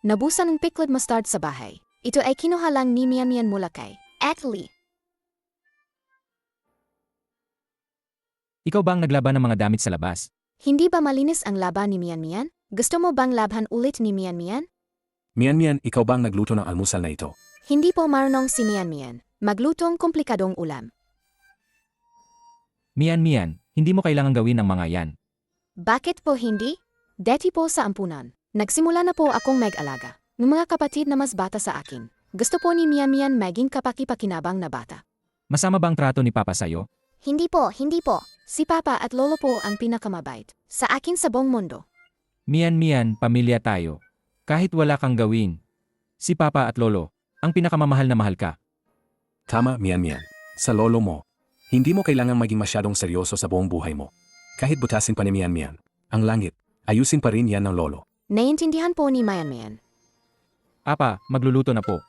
Nabusan ng pickled mustard sa bahay. Ito ay kinuha lang ni Mian mula kay Atlee. Ikaw ba ang naglaban ng mga damit sa labas? Hindi ba malinis ang laban ni Mian? Gusto mo bang labhan ulit ni Mian? Mian, ikaw ba ang nagluto ng almusal na ito? Hindi po marunong si Mian. Maglutong komplikadong ulam. Mian, hindi mo kailangan gawin ang mga yan. Bakit po hindi? Dati po sa ampunan. Nagsimula na po akong mag-alaga ng mga kapatid na mas bata sa akin. Gusto po ni Mian maging kapaki-pakinabang na bata. Masama ba ang trato ni Papa sa'yo? Hindi po. Si Papa at Lolo po ang pinakamabait sa akin sa buong mundo. Mian, pamilya tayo. Kahit wala kang gawin. Si Papa at Lolo, ang pinakamamahal na mahal ka. Tama, Mian. Sa lolo mo, hindi mo kailangang maging masyadong seryoso sa buong buhay mo. Kahit butasin pa ni Mian, ang langit, ayusin pa rin yan ng lolo. Naiintindihan po ni Mian. Apa, magluluto na po.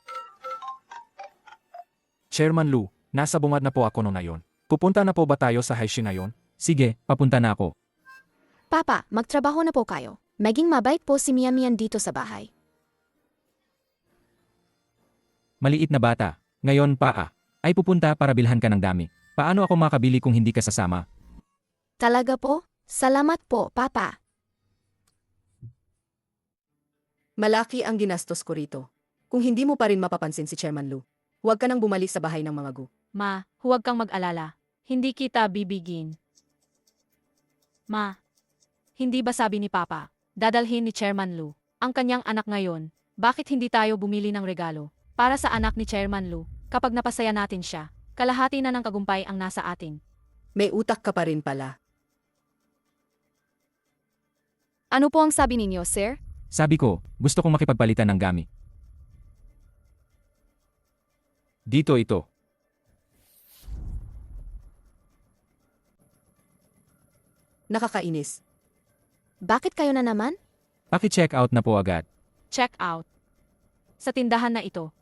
Chairman Lu, nasa bungad na po ako noon ngayon. Pupunta na po ba tayo sa Haishi ngayon? Sige, papunta na ako. Papa, magtrabaho na po kayo. Maging mabait po si Mian dito sa bahay. Maliit na bata, ngayon pa ay pupunta para bilhan ka ng dami. Paano ako makabili kung hindi ka sasama? Talaga po? Salamat po, Papa. Malaki ang ginastos ko rito. Kung hindi mo pa rin mapapansin si Chairman Lu, huwag ka nang bumalik sa bahay ng mga gu. Ma, huwag kang mag-alala. Hindi kita bibigin. Ma, hindi ba sabi ni Papa, dadalhin ni Chairman Lu ang kanyang anak ngayon? Bakit hindi tayo bumili ng regalo para sa anak ni Chairman Lu kapag napasaya natin siya? Kalahati na ng kagumpay ang nasa atin. May utak ka pa rin pala. Ano po ang sabi ninyo, sir? Sabi ko, gusto kong makipagpalitan ng gamit. Dito ito. Nakakainis. Bakit kayo na naman? Paki-check out na po agad. Check out. Sa tindahan na ito.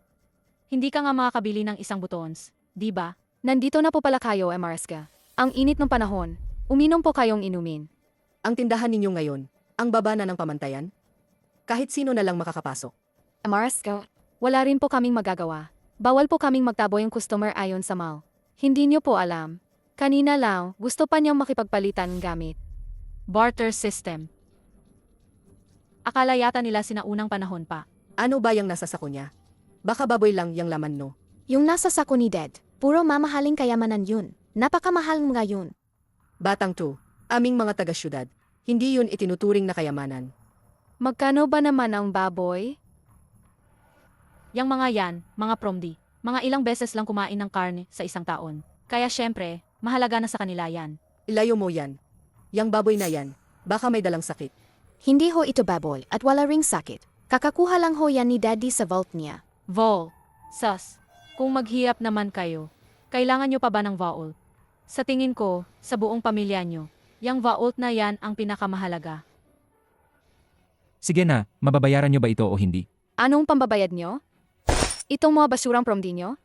Hindi ka nga makakabili ng isang butons, di ba? Nandito na po pala kayo, Emarska. Ang init ng panahon. Uminom po kayong inumin. Ang tindahan ninyo ngayon, ang baba na ng pamantayan? Kahit sino na lang makakapasok. Emarska, wala rin po kaming magagawa. Bawal po kaming magtabo yung customer ayon sa mall. Hindi nyo po alam. Kanina lang, gusto pa niyang makipagpalitan ng gamit. Barter system. Akala yata nila sinaunang panahon pa. Ano ba yung nasa sako niya? Baka baboy lang yung laman no. Yung nasa sako ni Dad, puro mamahaling kayamanan yun. Napakamahal mga yun. Batang to, aming mga taga-syudad, hindi yun itinuturing na kayamanan. Magkano ba naman ang baboy? Yang mga yan, mga promdi, mga ilang beses lang kumain ng karne sa isang taon. Kaya syempre, mahalaga na sa kanila yan. Ilayo mo yan. Yang baboy na yan, baka may dalang sakit. Hindi ho ito baboy at wala ring sakit. Kakakuha lang ho yan ni Daddy sa vault niya. Vol. Sus. Kung maghirap naman kayo, kailangan nyo pa ba ng vault? Sa tingin ko, sa buong pamilya nyo, yang vault na yan ang pinakamahalaga. Sige na, mababayaran nyo ba ito o hindi? Anong pambabayad nyo? Itong mga basurang promdi nyo?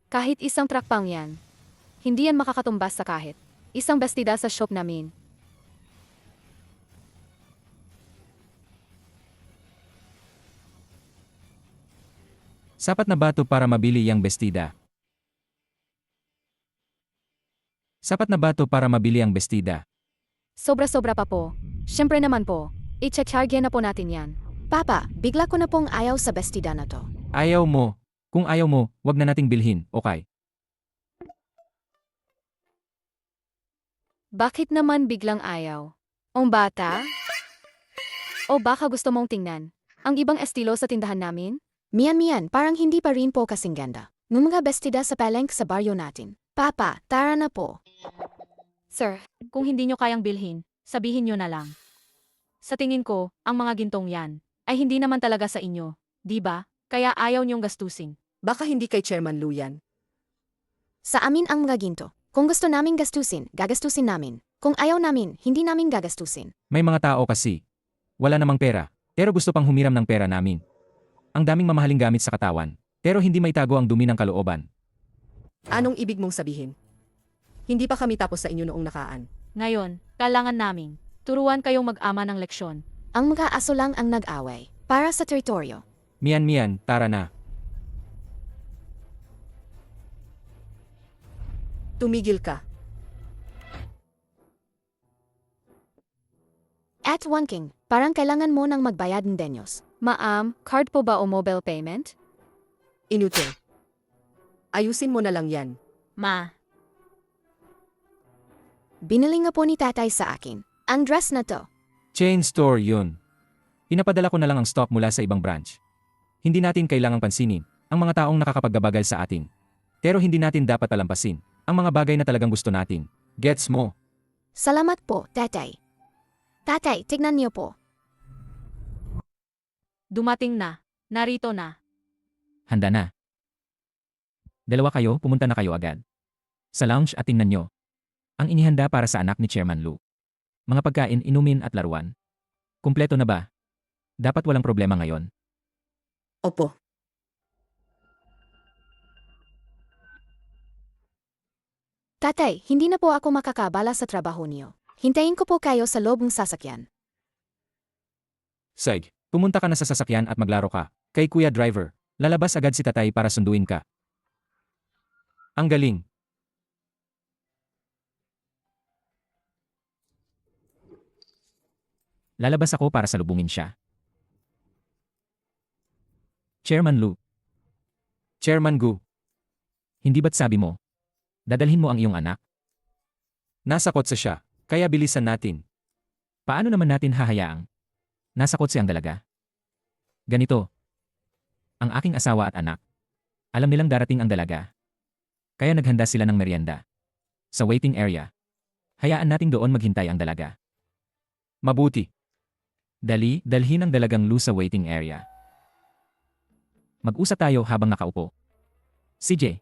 Kahit isang truck pang yan. Hindi yan makakatumbas sa kahit isang bestida sa shop namin. Sapat na ba to para mabili yang bestida? Sapat na ba to para mabili ang bestida? Sobra-sobra pa po. Siyempre naman po, i-charge na po natin yan. Papa, bigla ko na pong ayaw sa bestida na to. Ayaw mo. Kung ayaw mo, wag na nating bilhin, okay? Bakit naman biglang ayaw? Ang bata? O baka gusto mong tingnan ang ibang estilo sa tindahan namin? Mian, parang hindi pa rin po kasing ganda. Ng mga bestida sa palengke sa baryo natin. Papa, tara na po. Sir, kung hindi nyo kayang bilhin, sabihin nyo na lang. Sa tingin ko, ang mga gintong yan, ay hindi naman talaga sa inyo, di ba? Kaya ayaw nyong gastusin. Baka hindi kay Chairman Lu yan. Sa amin ang mga ginto. Kung gusto naming gastusin, gagastusin namin. Kung ayaw namin, hindi namin gagastusin. May mga tao kasi. Wala namang pera, pero gusto pang humiram ng pera namin. Ang daming mamahaling gamit sa katawan, pero hindi maitago ang dumi ng kalooban. Anong ibig mong sabihin? Hindi pa kami tapos sa inyo noong nakaan. Ngayon, kailangan naming turuan kayong mag-ama ng leksyon. Ang mga aso lang ang nag-away. Para sa teritoryo. Mian, tara na. Tumigil ka. At One King, parang kailangan mo nang magbayad ng denyos. Ma'am, card po ba o mobile payment? Inutil. Ayusin mo na lang yan. Ma, Binili nga po ni tatay sa akin. Ang dress na to. Chain store yun. Pinapadala ko na lang ang stock mula sa ibang branch. Hindi natin kailangang pansinin ang mga taong nakakapagbabagal sa atin. Pero hindi natin dapat palampasin ang mga bagay na talagang gusto natin. Gets mo? Salamat po, tatay. Tatay, tignan niyo po. dumating na. Narito na. Handa na. Dalawa kayo, pumunta na kayo agad. Sa lounge at tingnan nyo. Ang inihanda para sa anak ni Chairman Lu. Mga pagkain, inumin at laruan. Kumpleto na ba? Dapat walang problema ngayon. Opo. Tatay, hindi na po ako makakabala sa trabaho niyo. Hintayin ko po kayo sa loob ng sasakyan. Sige, pumunta ka na sa sasakyan at maglaro ka. Kay Kuya Driver, lalabas agad si tatay para sunduin ka. Ang galing. Lalabas ako para salubungin siya. Chairman Lu. Chairman Gu. Hindi ba't sabi mo? Dadalhin mo ang iyong anak? Nasa kotse siya, kaya bilisan natin. Paano naman natin hahayaang? Nasa kotse ang dalaga. Ganito. Ang aking asawa at anak. Alam nilang darating ang dalaga. Kaya naghanda sila ng merienda. Sa waiting area. Hayaan nating doon maghintay ang dalaga. Mabuti. Dalhin ang dalagang Lu sa waiting area. Mag-usap tayo habang nakaupo. CJ,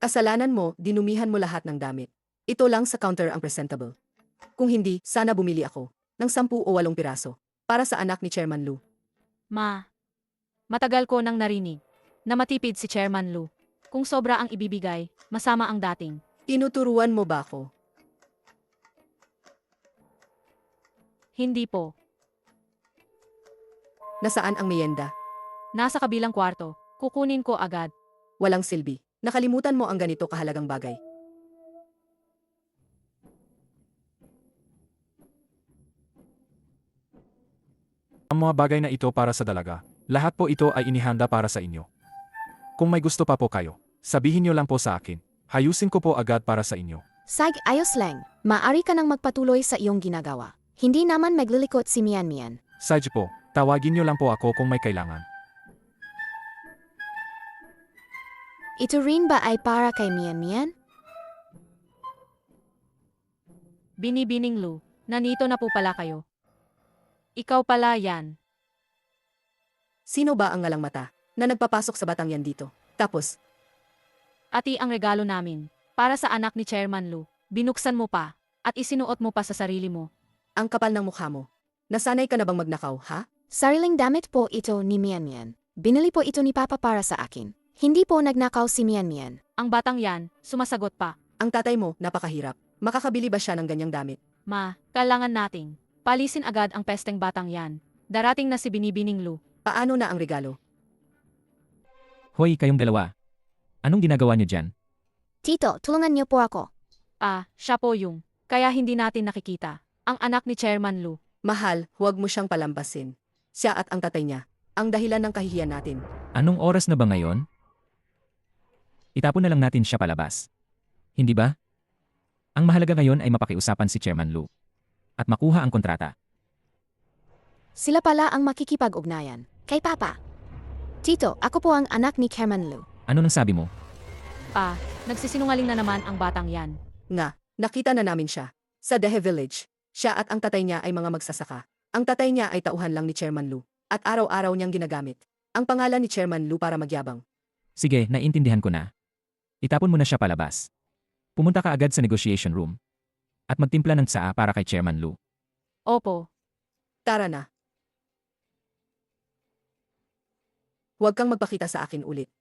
Kasalanan mo, dinumihan mo lahat ng damit. Ito lang sa counter ang presentable. Kung hindi, sana bumili ako ng 10 o 8 piraso para sa anak ni Chairman Lu. Ma, matagal ko nang narinig na matipid si Chairman Lu. Kung sobra ang ibibigay, masama ang dating. Tinuturuan mo ba ako? Hindi po. Nasaan ang merienda? Nasa kabilang kwarto. Kukunin ko agad. Walang silbi. Nakalimutan mo ang ganito kahalagang bagay. Ang mga bagay na ito para sa dalaga, lahat po ito ay inihanda para sa inyo. Kung may gusto pa po kayo, sabihin niyo lang po sa akin. Hayusin ko po agad para sa inyo. Sag, ayos lang. Maari ka nang magpatuloy sa iyong ginagawa. Hindi naman maglilikot si Mian. Sage po, tawagin niyo lang po ako kung may kailangan. Ito rin ba ay para kay Mian? Binibining Lu, nanito na po pala kayo. Ikaw pala yan. Sino ba ang ngalang mata na nagpapasok sa batang yan dito? Tapos, Ati ang regalo namin. Para sa anak ni Chairman Lu. Binuksan mo pa. At isinuot mo pa sa sarili mo. ang kapal ng mukha mo. Nasanay ka na bang magnakaw, ha? Sariling damit po ito ni Mian. Binili po ito ni Papa para sa akin. Hindi po nagnakaw si Mian. Ang batang yan, sumasagot pa. Ang tatay mo, napakahirap. Makakabili ba siya ng ganyang damit? Ma, kailangan nating palisin agad ang pesteng batang yan. Darating na si Binibining Lu. Paano na ang regalo? Hoy kayong dalawa. Anong ginagawa niyo dyan? Tito, tulungan niyo po ako. Siya po yung. Kaya hindi natin nakikita. Ang anak ni Chairman Lu. Mahal, huwag mo siyang palampasin. Siya at ang tatay niya, ang dahilan ng kahihiyan natin. Anong oras na ba ngayon? Itapon na lang natin siya palabas. Hindi ba? Ang mahalaga ngayon ay mapakiusapan si Chairman Lu. At makuha ang kontrata. Sila pala ang makikipag-ugnayan. Kay Papa. Tito, ako po ang anak ni Chairman Lu. Ano nang sabi mo? Pa, nagsisinungaling na naman ang batang yan. Nga, nakita na namin siya. Sa Dehe Village. Siya at ang tatay niya ay mga magsasaka. Ang tatay niya ay tauhan lang ni Chairman Lu. At araw-araw niyang ginagamit ang pangalan ni Chairman Lu para magyabang. Sige, naintindihan ko na. Itapon mo na siya palabas. Pumunta ka agad sa negotiation room. At magtimpla ng tsaa para kay Chairman Lu. Opo, Tara na. Huwag kang magpakita sa akin ulit.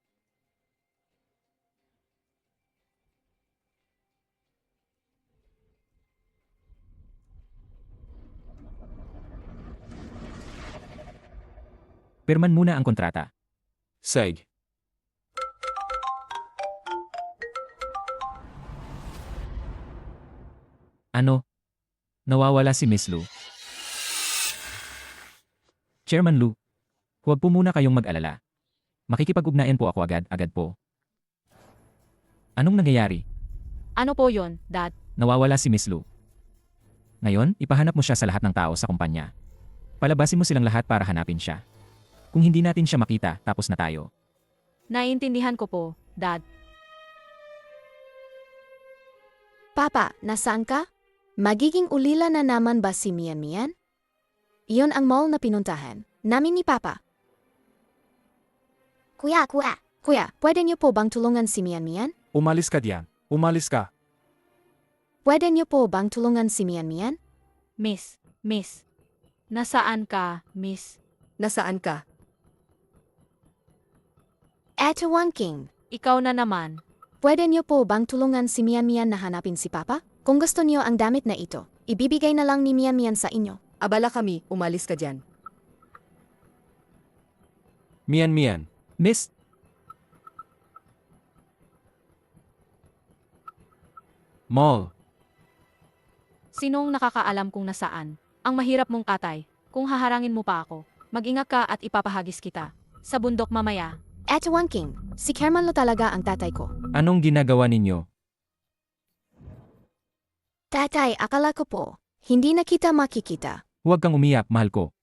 Pirman muna ang kontrata. Seg. Ano? Nawawala si Miss Lu. Chairman Lu, huwag po muna kayong mag-alala. Makikipag-ugnayan po ako agad po. Anong nangyayari? ano po yon, Dad? Nawawala si Miss Lu. Ngayon, ipahanap mo siya sa lahat ng tao sa kumpanya. Palabasin mo silang lahat para hanapin siya. Kung hindi natin siya makita, tapos na tayo. Naiintindihan ko po, Dad. Papa, nasaan ka? Magiging ulila na naman ba si Mian Mian? Iyon ang mall na pinuntahan namin ni Papa. Kuya, pwede niyo po bang tulungan si Mian Mian? Umalis ka diyan. Umalis ka. Pwede niyo po bang tulungan si Mian Mian? Miss. Nasaan ka, Miss? Nasaan ka? Eto Wang King. Ikaw na naman. Pwede niyo po bang tulungan si Mian Mian na hanapin si Papa? Kung gusto niyo ang damit na ito, ibibigay na lang ni Mian Mian sa inyo. Abala kami, umalis ka dyan. Mian. Miss, Mall. Sinong nakakaalam kung nasaan? Ang mahirap mong katay. Kung haharangin mo pa ako, mag-ingat ka at ipapahagis kita. Sa bundok mamaya. Eto Wang King, si Chairman Lo talaga ang tatay ko. anong ginagawa ninyo? Tatay, akala ko po, hindi na kita makikita. Huwag kang umiyak, mahal ko.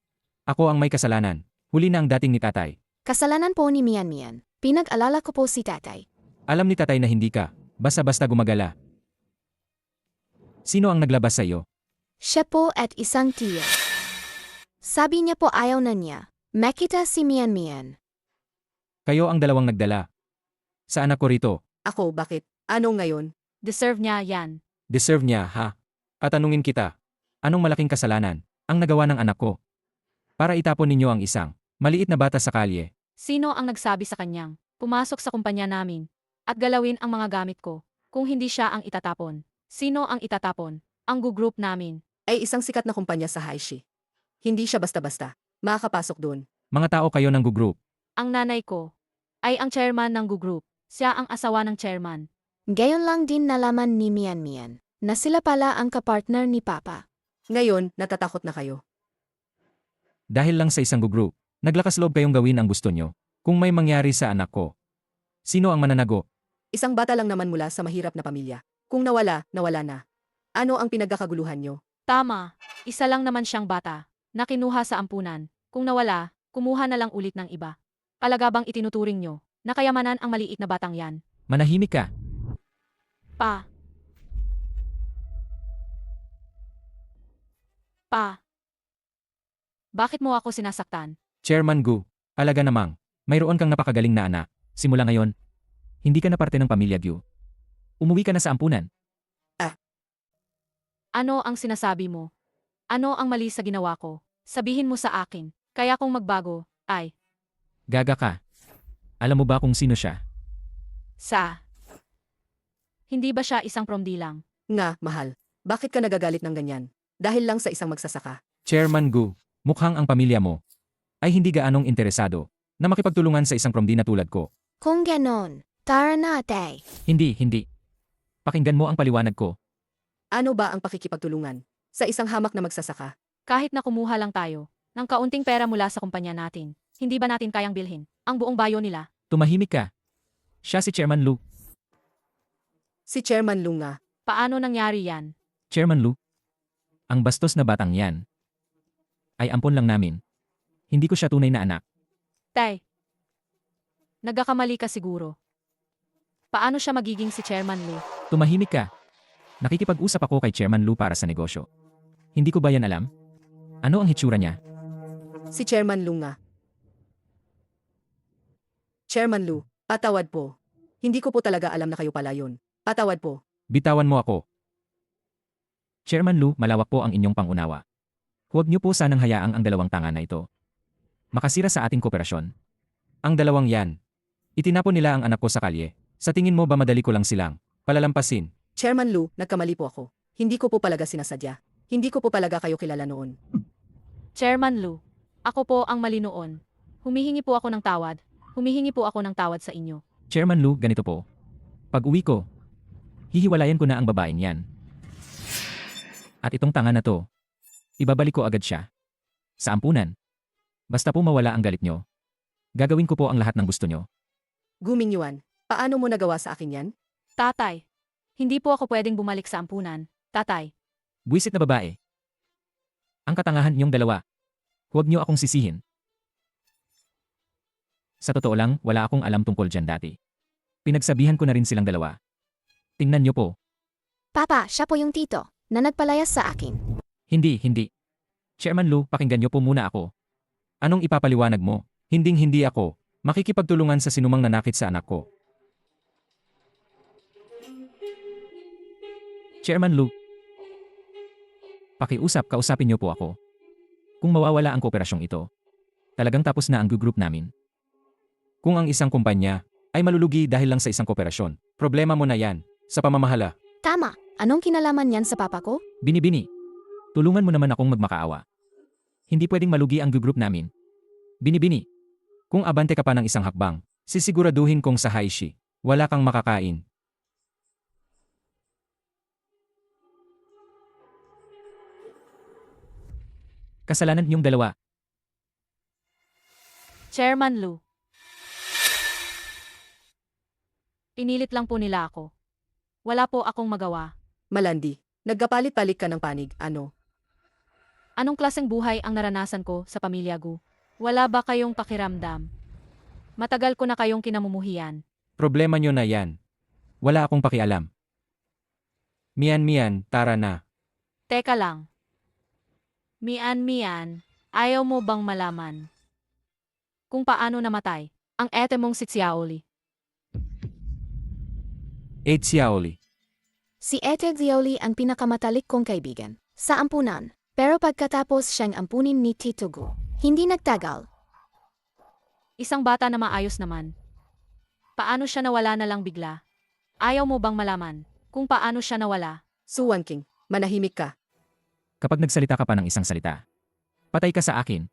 Ako ang may kasalanan. Huli na ang dating ni tatay. Kasalanan po ni Mian Mian. Pinag-alala ko po si tatay. Alam ni tatay na hindi ka. Basta-basta gumagala. Sino ang naglabas sa iyo? Siya po at isang tiyo. Sabi niya po ayaw na niya. Makita si Mian Mian. Kayo ang dalawang nagdala. Sa anak ko rito. Ako, bakit? Ano ngayon? Deserve niya yan. Deserve niya, ha? At tanungin kita. Anong malaking kasalanan ang nagawa ng anak ko? Para itapon ninyo ang isang maliit na bata sa kalye. Sino ang nagsabi sa kanyang pumasok sa kumpanya namin at galawin ang mga gamit ko kung hindi siya ang itatapon? Sino ang itatapon? Ang group namin. Ay isang sikat na kumpanya sa Haishi. Hindi siya basta-basta. Makakapasok doon. Mga tao kayo ng group. Ang nanay ko ay ang chairman ng group. Siya ang asawa ng chairman. Gayon lang din nalaman ni Mian Mian na sila pala ang kapartner ni Papa. Ngayon, natatakot na kayo. Dahil lang sa isang group, naglakas loob kayong gawin ang gusto nyo. Kung may mangyari sa anak ko. Sino ang mananago? Isang bata lang naman mula sa mahirap na pamilya. Kung nawala, nawala na. Ano ang pinagkakaguluhan nyo? Tama, isa lang naman siyang bata na kinuha sa ampunan. Kung nawala, kumuha na lang ulit ng iba. Talaga bang itinuturing nyo na kayamanan ang maliit na batang yan? Manahimik ka. Pa. Bakit mo ako sinasaktan? Chairman Gu, alaga namang, mayroon kang napakagaling na anak. Simula ngayon, hindi ka na parte ng pamilya Gu. Umuwi ka na sa ampunan. Ano ang sinasabi mo? Ano ang mali sa ginawa ko? Sabihin mo sa akin. Kaya kung magbago, ay, Gaga ka. Alam mo ba kung sino siya? Hindi ba siya isang promdilang? Nga, mahal. Bakit ka nagagalit ng ganyan? Dahil lang sa isang magsasaka. Chairman Gu, mukhang ang pamilya mo ay hindi gaanong interesado na makipagtulungan sa isang promdi na tulad ko. Kung ganon, tara na tay. Hindi. Pakinggan mo ang paliwanag ko. Ano ba ang pakikipagtulungan? Sa isang hamak na magsasaka. Kahit na kumuha lang tayo ng kaunting pera mula sa kumpanya natin, hindi ba natin kayang bilhin ang buong bayo nila? Tumahimik ka. Siya si Chairman Lu. Si Chairman Lu nga. Paano nangyari yan? Chairman Lu, ang bastos na batang yan ay ampon lang namin. Hindi ko siya tunay na anak. Tay, nagkakamali ka siguro. Paano siya magiging si Chairman Lu? Tumahimik ka. Nakikipag-usap ako kay Chairman Lu para sa negosyo. Hindi ko ba yan alam? Ano ang hitsura niya? Si Chairman Lu nga. Chairman Lu, patawad po. Hindi ko po talaga alam na kayo pala yun. Patawad po. Bitawan mo ako. Chairman Lu, malawak po ang inyong pangunawa. Huwag niyo po sanang hayaang ang dalawang tanga na ito makasira sa ating kooperasyon. Ang dalawang yan. Itinapon nila ang anak ko sa kalye. Sa tingin mo ba madali ko lang silang palalampasin? Chairman Lu, nagkamali po ako. Hindi ko po palaga sinasadya. Hindi ko po palaga kayo kilala noon. Chairman Lu, ako po ang mali noon. Humihingi po ako ng tawad. Humihingi po ako ng tawad sa inyo. Chairman Lu, ganito po. Pag uwi ko, hihiwalayan ko na ang babaeng yan. At itong tanga na to, ibabalik ko agad siya. Sa ampunan. Basta po mawala ang galit nyo. Gagawin ko po ang lahat ng gusto nyo. Guming Yuan, paano mo nagawa sa akin yan? Tatay, hindi po ako pwedeng bumalik sa ampunan. Tatay, Buwisit na babae. Ang katangahan niyong dalawa. Huwag niyo akong sisihin. Sa totoo lang, wala akong alam tungkol dyan dati. Pinagsabihan ko na rin silang dalawa. Tingnan niyo po. Papa, siya po yung tito na nagpalayas sa akin. Hindi. Chairman Lu, pakinggan niyo po muna ako. Anong ipapaliwanag mo? Hinding-hindi ako makikipagtulungan sa sinumang nanakit sa anak ko. Chairman Lu, kausapin niyo po ako. Kung mawawala ang kooperasyong ito, talagang tapos na ang group namin. Kung ang isang kumpanya ay malulugi dahil lang sa isang kooperasyon, problema mo na yan sa pamamahala. Tama, anong kinalaman yan sa papa ko? Binibini, tulungan mo naman akong magmakaawa. Hindi pwedeng malugi ang group namin. Binibini, kung abante ka pa ng isang hakbang, sisiguraduhin kong sa Haishi, wala kang makakain. Kasalanan niyong dalawa. Chairman Lu. Pinilit lang po nila ako. Wala po akong magawa. Malandi, nagkapalit-palit ka ng panig, ano? Anong klaseng buhay ang naranasan ko sa pamilya Gu? Wala ba kayong pakiramdam? Matagal ko na kayong kinamumuhian. Problema niyo na yan. Wala akong pakialam. Mian, tara na. Teka lang. Mian, ayaw mo bang malaman kung paano namatay ang ete mong si Xiaoli? Xiaoli. Si Ete Zioli ang pinakamatalik kong kaibigan sa ampunan. Pero pagkatapos siyang ampunin ni Tito Gu, hindi nagtagal. Isang bata na maayos naman. Paano siya nawala na lang bigla? Ayaw mo bang malaman kung paano siya nawala? Suwan King, manahimik ka. Kapag nagsalita ka pa ng isang salita, patay ka sa akin.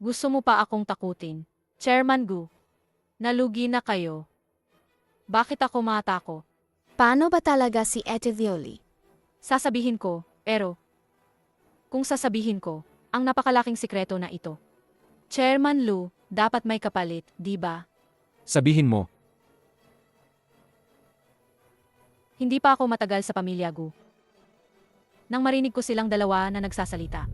Gusto mo pa akong takutin? Chairman Gu, nalugi na kayo. Bakit ako matako? Paano ba talaga si Ete Zioli? Sasabihin ko, pero kung sasabihin ko, ang napakalaking sikreto na ito. Chairman Lu, dapat may kapalit, di ba? Sabihin mo, Hindi pa ako matagal sa pamilya Gu. Nang marinig ko silang dalawa na nagsasalita.